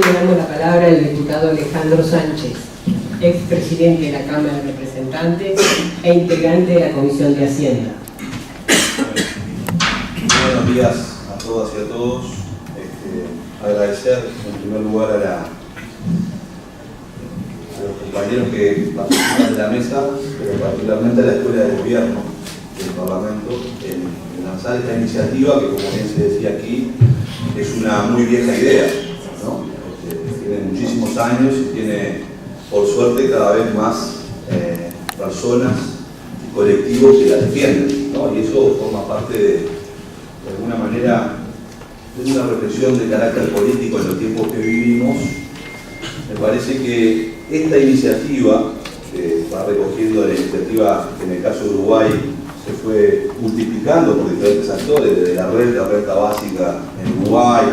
le damos la palabra al diputado Alejandro Sánchez, expresidente de la Cámara de Representantes e integrante de la Comisión de Hacienda. Buenos días a todas y a todos. Agradecer en primer lugar a los compañeros que participan de la mesa, pero particularmente a la Escuela de Gobierno del Parlamento, en lanzar esta iniciativa que, como bien se decía aquí, es una muy vieja idea, ¿no? Tiene muchísimos años y tiene, por suerte, cada vez más personas y colectivos que la defienden, ¿no? Y eso forma parte de alguna manera, de una reflexión de carácter político en los tiempos que vivimos. Me parece que esta iniciativa, que va recogiendo la iniciativa que en el caso de Uruguay se fue multiplicando por diferentes actores, desde la red de renta básica en Uruguay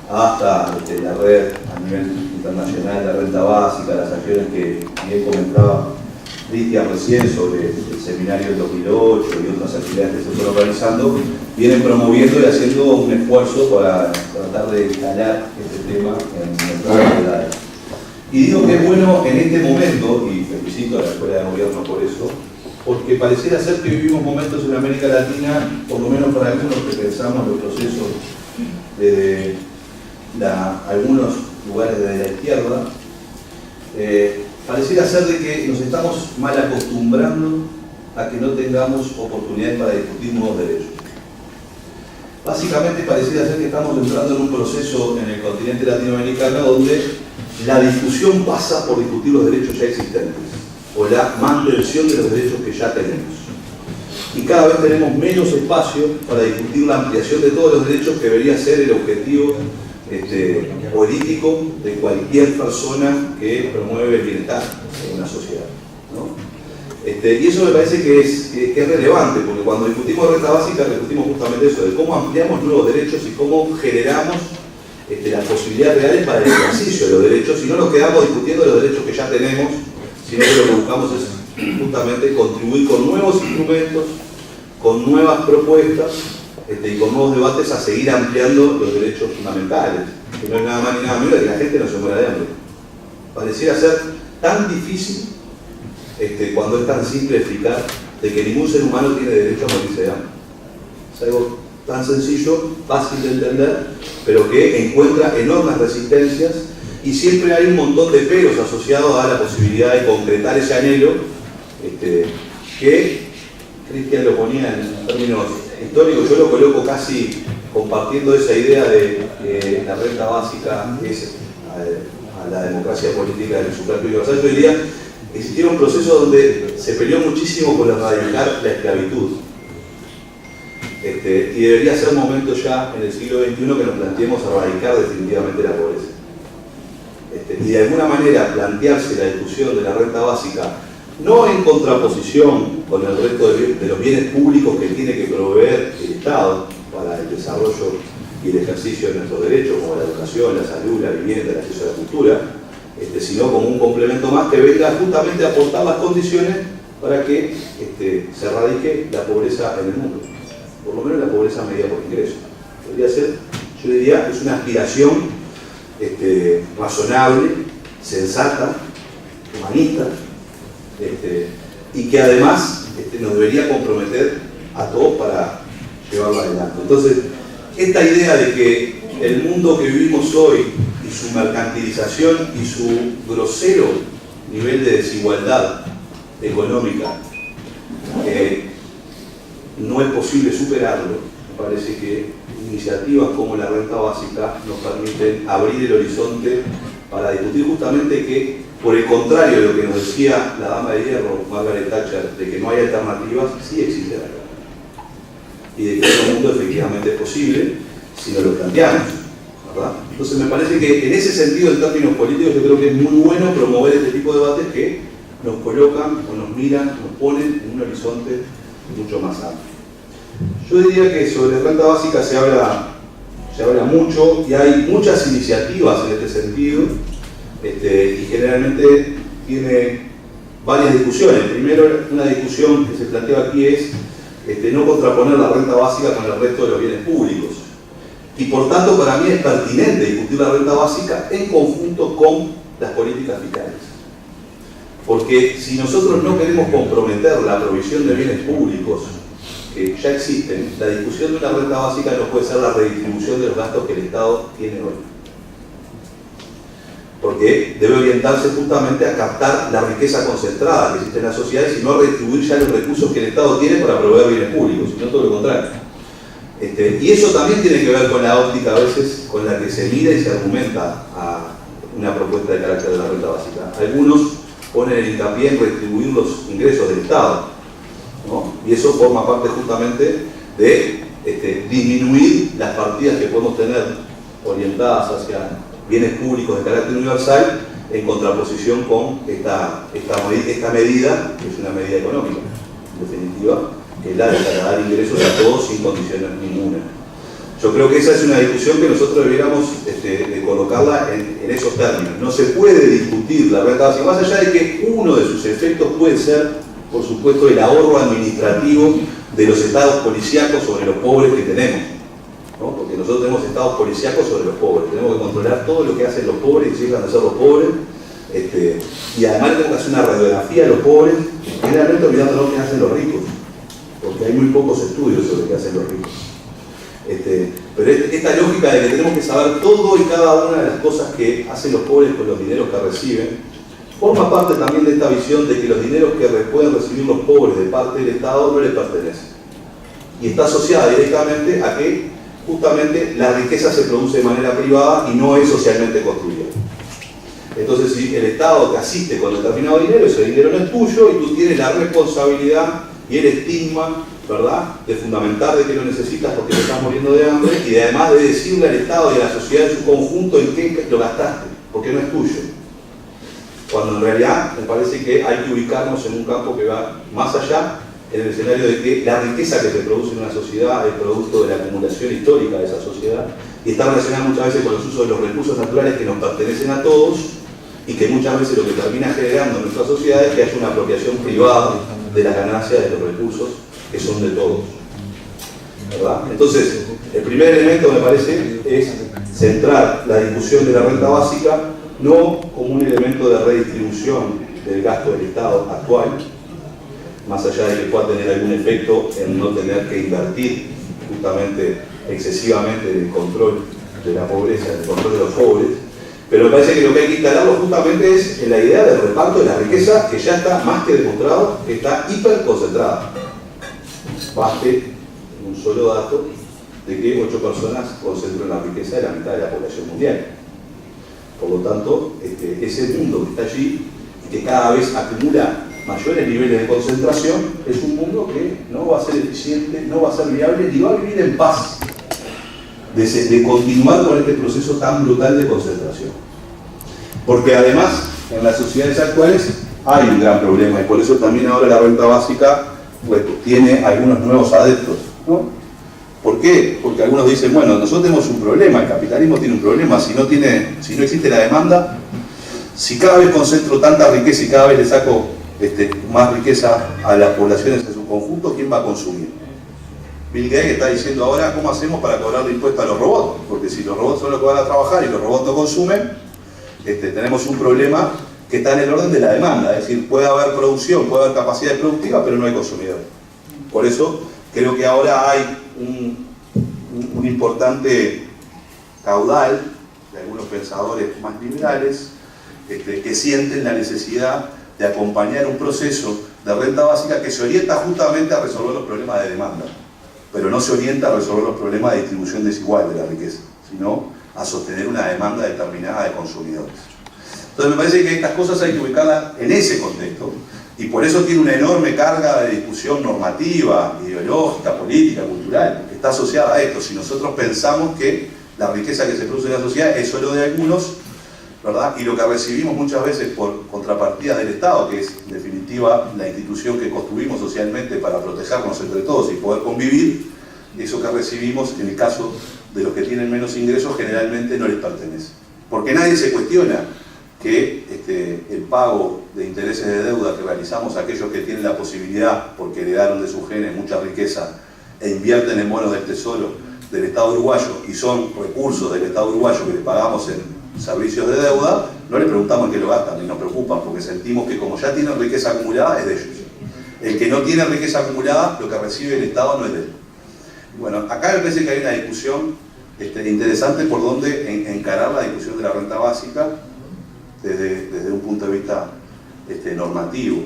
hasta la red a nivel internacional de la renta básica, las acciones que bien comentaba Cristian recién sobre el seminario del 2008 y otras actividades que se fueron realizando, vienen promoviendo y haciendo un esfuerzo para tratar de instalar este tema en el plano de la edad. Y digo que es bueno en este momento, y felicito a la Escuela de Gobierno por eso, porque pareciera ser que vivimos momentos en América Latina, por lo menos para algunos que pensamos los procesos desde algunos lugares de la izquierda, pareciera ser de que nos estamos mal acostumbrando a que no tengamos oportunidades para discutir nuevos derechos. Básicamente pareciera ser que estamos entrando en un proceso en el continente latinoamericano donde la discusión pasa por discutir los derechos ya existentes o la mantención de los derechos que ya tenemos. Y cada vez tenemos menos espacio para discutir la ampliación de todos los derechos que debería ser el objetivo político de cualquier persona que promueve el bienestar en una sociedad, ¿no? Y eso me parece que es relevante, porque cuando discutimos renta básica discutimos justamente eso, de cómo ampliamos nuevos derechos y cómo generamos las posibilidades reales para el ejercicio de los derechos, y no nos quedamos discutiendo los derechos que ya tenemos, sino que lo que buscamos es justamente contribuir con nuevos instrumentos, con nuevas propuestas y con nuevos debates a seguir ampliando los derechos fundamentales, que no es nada más ni nada menos que la gente no se muera de hambre. Pareciera ser tan difícil cuando es tan simple explicar de que ningún ser humano tiene derecho a morirse de hambre. Es algo tan sencillo, fácil de entender, pero que encuentra enormes resistencias y siempre hay un montón de peros asociados a la posibilidad de concretar ese anhelo que Cristian lo ponía en términos históricos. Yo lo coloco casi compartiendo esa idea de que la renta básica es a la democracia política del sufragio universal. Yo diría que existieron procesos donde se peleó muchísimo por erradicar la esclavitud. Y debería ser momento ya en el siglo XXI que nos planteemos erradicar definitivamente la pobreza. Y de alguna manera plantearse la discusión de la renta básica no en contraposición con el resto de los bienes públicos que tiene que proveer el Estado para el desarrollo y el ejercicio de nuestros derechos, como la educación, la salud, la vivienda, el acceso a la cultura, sino como un complemento más que venga justamente a aportar las condiciones para que se erradique la pobreza en el mundo, por lo menos la pobreza medida por ingreso. Podría ser, yo diría, es una aspiración razonable, sensata, humanista, y que además nos debería comprometer a todos para llevarlo adelante. Entonces, esta idea de que el mundo que vivimos hoy y su mercantilización y su grosero nivel de desigualdad económica no es posible superarlo, me parece que iniciativas como la renta básica nos permiten abrir el horizonte para discutir justamente que, por el contrario de lo que nos decía la dama de hierro, Margaret Thatcher, de que no hay alternativas, sí existe la alternativa. Y de que todo el mundo efectivamente es posible si nos lo planteamos, ¿verdad? Entonces me parece que en ese sentido, en términos políticos, yo creo que es muy bueno promover este tipo de debates que nos colocan o nos miran, nos ponen en un horizonte mucho más amplio. Yo diría que sobre renta básica se habla mucho y hay muchas iniciativas en este sentido, y generalmente tiene varias discusiones. Primero, una discusión que se plantea aquí es no contraponer la renta básica con el resto de los bienes públicos. Y por tanto para mí es pertinente discutir la renta básica en conjunto con las políticas fiscales. Porque si nosotros no queremos comprometer la provisión de bienes públicos que ya existen, la discusión de una renta básica no puede ser la redistribución de los gastos que el Estado tiene hoy. Porque debe orientarse justamente a captar la riqueza concentrada que existe en las sociedades y no a redistribuir ya los recursos que el Estado tiene para proveer bienes públicos, sino todo lo contrario. Y eso también tiene que ver con la óptica a veces con la que se mira y se argumenta a una propuesta de carácter de la renta básica. Algunos ponen el hincapié en redistribuir los ingresos del Estado, ¿no? Y eso forma parte justamente de disminuir las partidas que podemos tener orientadas hacia bienes públicos de carácter universal en contraposición con esta medida, que es una medida económica, en definitiva, que es la de dar ingresos a todos sin condiciones ninguna. Yo creo que esa es una discusión que nosotros debiéramos de colocarla en esos términos. No se puede discutir la renta básica, más allá de que uno de sus efectos puede ser, por supuesto, el ahorro administrativo de los estados policíacos sobre los pobres que tenemos, ¿no? Porque nosotros tenemos estados policíacos sobre los pobres, tenemos que controlar todo lo que hacen los pobres y si llegan a ser los pobres, y además tenemos que hacer una radiografía de los pobres, generalmente olvidando lo que hacen los ricos, porque hay muy pocos estudios sobre qué hacen los ricos. Pero esta lógica de que tenemos que saber todo y cada una de las cosas que hacen los pobres con los dineros que reciben, forma parte también de esta visión de que los dineros que pueden recibir los pobres de parte del Estado no les pertenecen. Y está asociada directamente a que justamente la riqueza se produce de manera privada y no es socialmente construida. Entonces, si el Estado te asiste con determinado dinero, ese dinero no es tuyo y tú tienes la responsabilidad y el estigma, ¿verdad?, de fundamentar de que lo necesitas porque te estás muriendo de hambre y además de decirle al Estado y a la sociedad en su conjunto en qué lo gastaste, porque no es tuyo. Cuando en realidad me parece que hay que ubicarnos en un campo que va más allá, en el escenario de que la riqueza que se produce en una sociedad es producto de la acumulación histórica de esa sociedad y está relacionada muchas veces con los usos de los recursos naturales que nos pertenecen a todos y que muchas veces lo que termina generando en nuestra sociedad es que haya una apropiación privada de las ganancias de los recursos que son de todos, ¿verdad? Entonces, el primer elemento me parece es centrar la discusión de la renta básica no como un elemento de redistribución del gasto del Estado actual, más allá de que pueda tener algún efecto en no tener que invertir justamente excesivamente en el control de la pobreza, en el control de los pobres, pero me parece que lo que hay que instalarlo justamente es en la idea del reparto de la riqueza que ya está más que demostrado que está hiperconcentrada. Baste un solo dato de que 8 personas concentran la riqueza de la mitad de la población mundial. Por lo tanto, ese mundo que está allí y que cada vez acumula mayores niveles de concentración es un mundo que no va a ser eficiente, no va a ser viable ni va a vivir en paz de continuar con este proceso tan brutal de concentración. Porque además, en las sociedades actuales hay un gran problema y por eso también ahora la renta básica pues, tiene algunos nuevos adeptos, ¿no? ¿Por qué? Porque algunos dicen, bueno, nosotros tenemos un problema, el capitalismo tiene un problema, si no existe la demanda, si cada vez concentro tanta riqueza y cada vez le saco más riqueza a las poblaciones en su conjunto, ¿quién va a consumir? Bill Gates está diciendo ahora, ¿cómo hacemos para cobrarle impuestos a los robots? Porque si los robots son los que van a trabajar y los robots no consumen, tenemos un problema que está en el orden de la demanda, es decir, puede haber producción, puede haber capacidad productiva, pero no hay consumidor. Por eso creo que ahora hay un importante caudal de algunos pensadores más liberales que sienten la necesidad de acompañar un proceso de renta básica que se orienta justamente a resolver los problemas de demanda, pero no se orienta a resolver los problemas de distribución desigual de la riqueza, sino a sostener una demanda determinada de consumidores. Entonces me parece que estas cosas hay que ubicarlas en ese contexto y por eso tiene una enorme carga de discusión normativa, ideológica, política, cultural, que está asociada a esto. Si nosotros pensamos que la riqueza que se produce en la sociedad es solo de algunos, ¿verdad? Y lo que recibimos muchas veces por contrapartidas del Estado, que es en definitiva la institución que construimos socialmente para protegernos entre todos y poder convivir, eso que recibimos en el caso de los que tienen menos ingresos generalmente no les pertenece. Porque nadie se cuestiona que el pago de intereses de deuda que realizamos aquellos que tienen la posibilidad, porque heredaron de sus genes mucha riqueza, e invierten en bonos del tesoro del Estado uruguayo y son recursos del Estado uruguayo que le pagamos en servicios de deuda, no le preguntamos en qué lo gastan, ni nos preocupan, porque sentimos que como ya tienen riqueza acumulada, es de ellos. El que no tiene riqueza acumulada, lo que recibe el Estado no es de él. Bueno, acá me parece que hay una discusión interesante por dónde encarar la discusión de la renta básica desde un punto de vista normativo.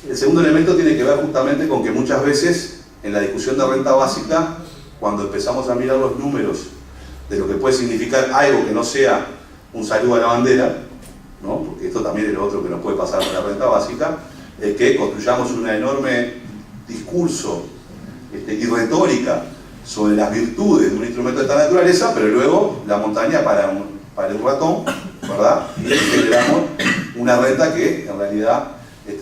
El segundo elemento tiene que ver justamente con que muchas veces en la discusión de renta básica, cuando empezamos a mirar los números de lo que puede significar algo que no sea un saludo a la bandera, ¿no? Porque esto también es lo otro que nos puede pasar con la renta básica, es que construyamos un enorme discurso y retórica sobre las virtudes de un instrumento de esta naturaleza, pero luego la montaña para un ratón, ¿verdad? Y generamos una renta que en realidad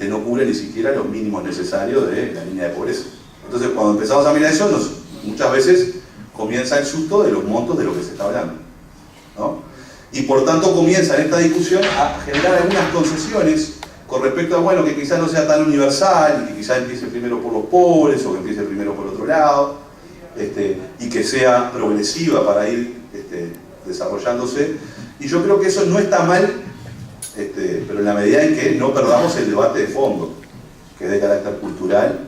no cubre ni siquiera los mínimos necesarios de la línea de pobreza. Entonces, cuando empezamos a mirar eso, muchas veces comienza el susto de los montos de lo que se está hablando, ¿no? Y por tanto comienza en esta discusión a generar algunas concesiones con respecto a, bueno, que quizás no sea tan universal, y que quizás empiece primero por los pobres, o que empiece primero por otro lado, y que sea progresiva para ir desarrollándose. Y yo creo que eso no está mal, pero en la medida en que no perdamos el debate de fondo, que es de carácter cultural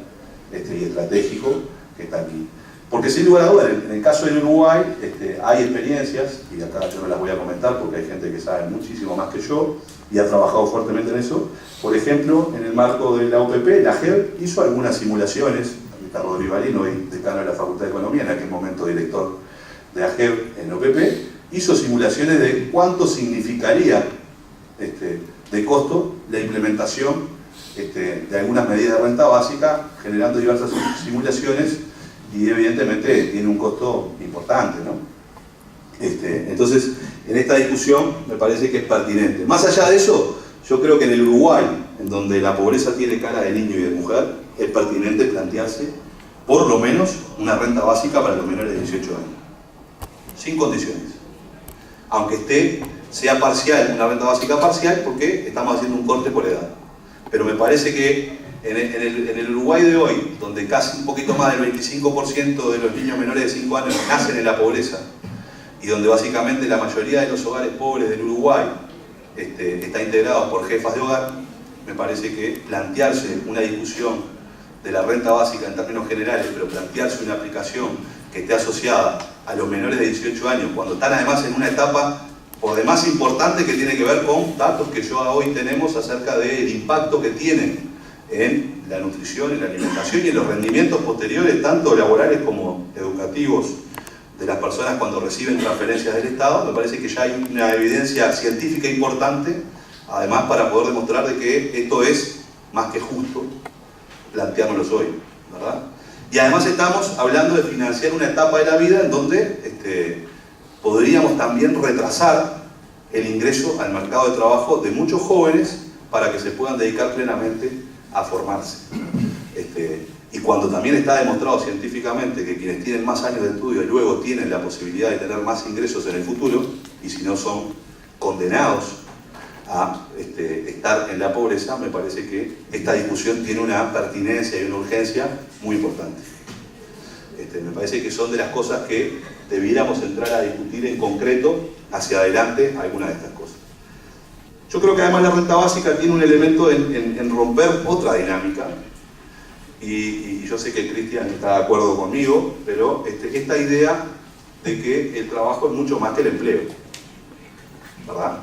y estratégico, que está aquí. Porque sin lugar a dudas, en el caso del Uruguay, hay experiencias, y acá yo no las voy a comentar porque hay gente que sabe muchísimo más que yo, y ha trabajado fuertemente en eso. Por ejemplo, en el marco de la OPP, la JEB hizo algunas simulaciones. Aquí está Rodrigo Balín, hoy decano de la Facultad de Economía, en aquel momento director de la JEB en OPP, hizo simulaciones de cuánto significaría de costo la implementación de algunas medidas de renta básica, generando diversas simulaciones, y evidentemente tiene un costo importante, ¿no? Entonces, en esta discusión me parece que es pertinente. Más allá de eso, yo creo que en el Uruguay, en donde la pobreza tiene cara de niño y de mujer, es pertinente plantearse, por lo menos, una renta básica para los menores de 18 años. Sin condiciones. Aunque sea parcial, una renta básica parcial, porque estamos haciendo un corte por edad. Pero me parece que en el Uruguay de hoy, donde casi un poquito más del 25% de los niños menores de 5 años nacen en la pobreza, y donde básicamente la mayoría de los hogares pobres del Uruguay está integrado por jefas de hogar, me parece que plantearse una discusión de la renta básica en términos generales, pero plantearse una aplicación que esté asociada a los menores de 18 años, cuando están además en una etapa por demás importante que tiene que ver con datos que ya hoy tenemos acerca del impacto que tienen en la nutrición, en la alimentación y en los rendimientos posteriores, tanto laborales como educativos, de las personas cuando reciben transferencias del Estado. Me parece que ya hay una evidencia científica importante, además, para poder demostrar de que esto es más que justo planteárnoslo hoy, ¿verdad? Y además estamos hablando de financiar una etapa de la vida en donde podríamos también retrasar el ingreso al mercado de trabajo de muchos jóvenes para que se puedan dedicar plenamente a formarse. Y cuando también está demostrado científicamente que quienes tienen más años de estudio luego tienen la posibilidad de tener más ingresos en el futuro, y si no son condenados a estar en la pobreza, me parece que esta discusión tiene una pertinencia y una urgencia muy importante. Me parece que son de las cosas que debiéramos entrar a discutir en concreto hacia adelante, algunas de estas cosas. Yo creo que además la renta básica tiene un elemento en romper otra dinámica, y yo sé que Cristian está de acuerdo conmigo, pero esta idea de que el trabajo es mucho más que el empleo, ¿verdad?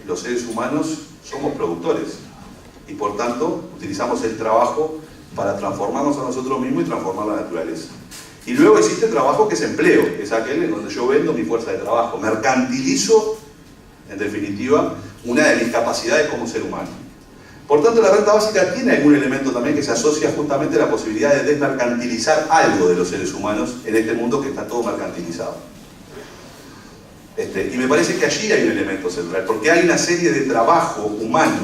Los seres humanos somos productores y por tanto utilizamos el trabajo para transformarnos a nosotros mismos y transformar la naturaleza. Y luego existe el trabajo que es empleo, que es aquel en donde yo vendo mi fuerza de trabajo, mercantilizo, en definitiva, una de mis capacidades como ser humano. Por tanto, la renta básica tiene algún elemento también que se asocia justamente a la posibilidad de desmercantilizar algo de los seres humanos en este mundo que está todo mercantilizado. Y me parece que allí hay un elemento central, porque hay una serie de trabajo humano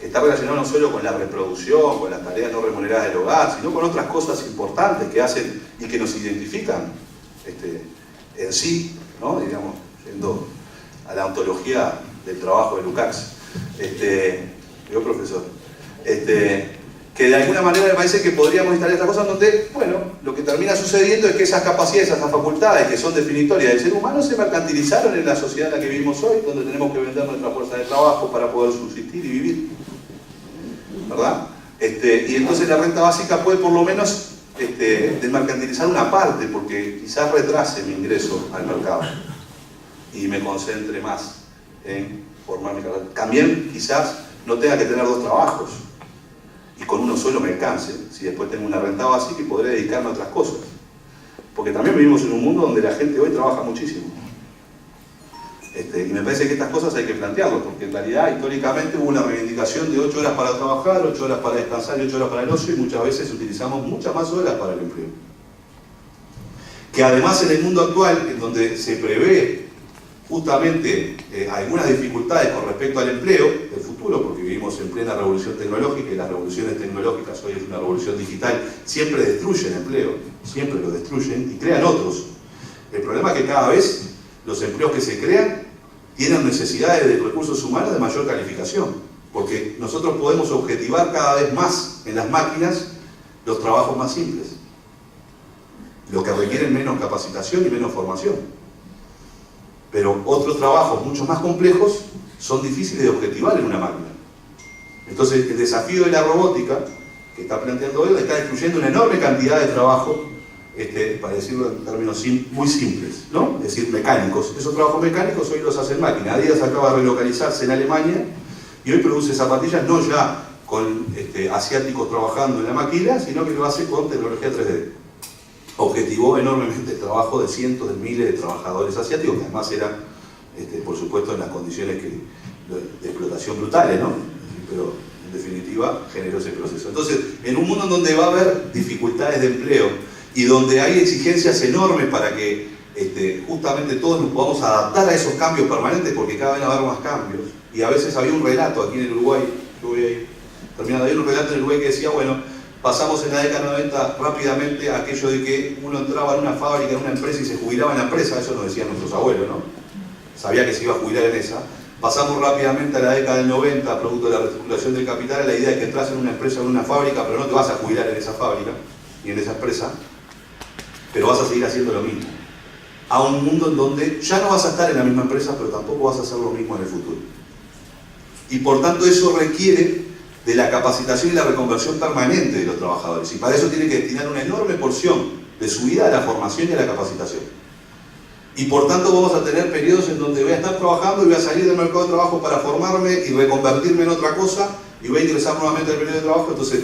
que está relacionado no solo con la reproducción, con las tareas no remuneradas del hogar, sino con otras cosas importantes que hacen y que nos identifican en sí, ¿no? Digamos, yendo a la ontología del trabajo de Lukács. Yo, profesor, que de alguna manera me parece que podríamos instalar estas cosas donde, bueno, lo que termina sucediendo es que esas capacidades, esas facultades que son definitorias del ser humano se mercantilizaron en la sociedad en la que vivimos hoy, donde tenemos que vender nuestra fuerza de trabajo para poder subsistir y vivir, ¿verdad? Y entonces la renta básica puede por lo menos desmercantilizar una parte, porque quizás retrase mi ingreso al mercado y me concentre más en formar mi carrera. También quizás no tenga que tener 2 trabajos y con uno solo me alcance, si después tengo una renta básica y podré dedicarme a otras cosas. Porque también vivimos en un mundo donde la gente hoy trabaja muchísimo. Y me parece que estas cosas hay que plantearlas, porque en realidad históricamente hubo una reivindicación de 8 horas para trabajar, 8 horas para descansar y 8 horas para el ocio, y muchas veces utilizamos muchas más horas para el empleo. Que además en el mundo actual, en donde se prevé justamente algunas dificultades con respecto al empleo del futuro, porque vivimos en plena revolución tecnológica y las revoluciones tecnológicas, hoy es una revolución digital, siempre destruyen empleo, siempre lo destruyen y crean otros. El problema es que cada vez los empleos que se crean tienen necesidades de recursos humanos de mayor calificación, porque nosotros podemos objetivar cada vez más en las máquinas los trabajos más simples, los que requieren menos capacitación y menos formación. Pero otros trabajos mucho más complejos son difíciles de objetivar en una máquina. Entonces el desafío de la robótica que está planteando él está destruyendo una enorme cantidad de trabajo, para decirlo en términos muy simples, ¿no? Es decir, mecánicos. Esos trabajos mecánicos hoy los hacen máquina. Adidas acaba de relocalizarse en Alemania y hoy produce zapatillas no ya con asiáticos trabajando en la máquina, sino que lo hace con tecnología 3D. Objetivó enormemente el trabajo de cientos de miles de trabajadores asiáticos, que además eran, por supuesto, en las condiciones de explotación brutales, ¿no? Pero en definitiva generó ese proceso. Entonces, en un mundo en donde va a haber dificultades de empleo y donde hay exigencias enormes para que justamente todos nos podamos adaptar a esos cambios permanentes, porque cada vez va a haber más cambios, y a veces había un relato aquí en el Uruguay, yo voy a ir terminando, había un relato en el Uruguay que decía, bueno, pasamos en la década 90 rápidamente a aquello de que uno entraba en una fábrica, en una empresa y se jubilaba en la empresa, eso nos decían nuestros abuelos, ¿no? Sabía que se iba a jubilar en esa. Pasamos rápidamente a la década del 90, producto de la recirculación del capital, a la idea de que entras en una empresa o en una fábrica, pero no te vas a jubilar en esa fábrica, ni en esa empresa, pero vas a seguir haciendo lo mismo. A un mundo en donde ya no vas a estar en la misma empresa, pero tampoco vas a hacer lo mismo en el futuro. Y por tanto eso requiere de la capacitación y la reconversión permanente de los trabajadores. Y para eso tiene que destinar una enorme porción de su vida a la formación y a la capacitación. Y por tanto vamos a tener periodos en donde voy a estar trabajando y voy a salir del mercado de trabajo para formarme y reconvertirme en otra cosa y voy a ingresar nuevamente al periodo de trabajo. Entonces,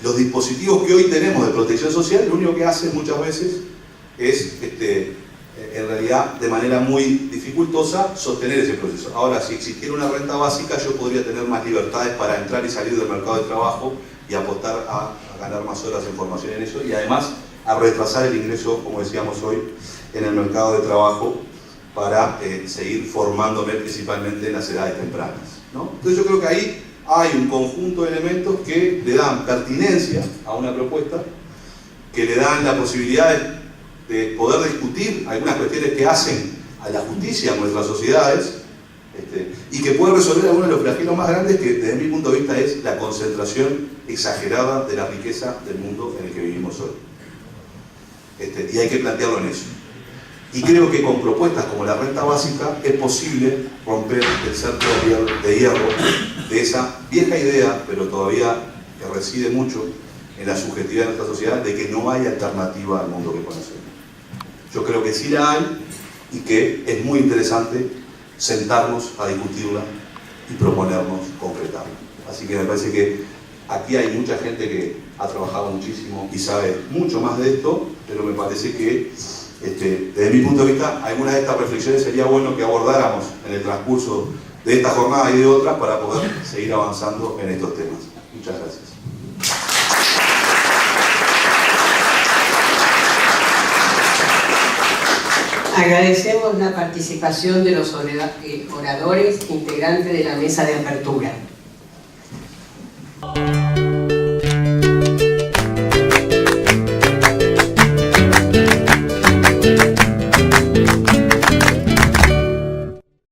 los dispositivos que hoy tenemos de protección social, lo único que hacen muchas veces es, en realidad, de manera muy dificultosa, sostener ese proceso. Ahora, si existiera una renta básica, yo podría tener más libertades para entrar y salir del mercado de trabajo y apostar a ganar más horas en formación en eso, y además a retrasar el ingreso, como decíamos hoy, en el mercado de trabajo para seguir formándome principalmente en las edades tempranas, ¿no? Entonces yo creo que ahí hay un conjunto de elementos que le dan pertinencia a una propuesta, que le dan la posibilidad de poder discutir algunas cuestiones que hacen a la justicia en nuestras sociedades, y que puede resolver algunos de los flagelos más grandes, que desde mi punto de vista es la concentración exagerada de la riqueza del mundo en el que vivimos hoy. Y hay que plantearlo en eso. Y creo que con propuestas como la renta básica es posible romper el cerco de hierro de esa vieja idea, pero todavía que reside mucho en la subjetividad de nuestra sociedad, de que no hay alternativa al mundo que conocemos. Yo creo que sí la hay, y que es muy interesante sentarnos a discutirla y proponernos concretarla. Así que me parece que aquí hay mucha gente que ha trabajado muchísimo y sabe mucho más de esto, pero me parece que desde mi punto de vista, algunas de estas reflexiones sería bueno que abordáramos en el transcurso de esta jornada y de otras para poder seguir avanzando en estos temas. Muchas gracias. Agradecemos la participación de los oradores integrantes de la mesa de apertura.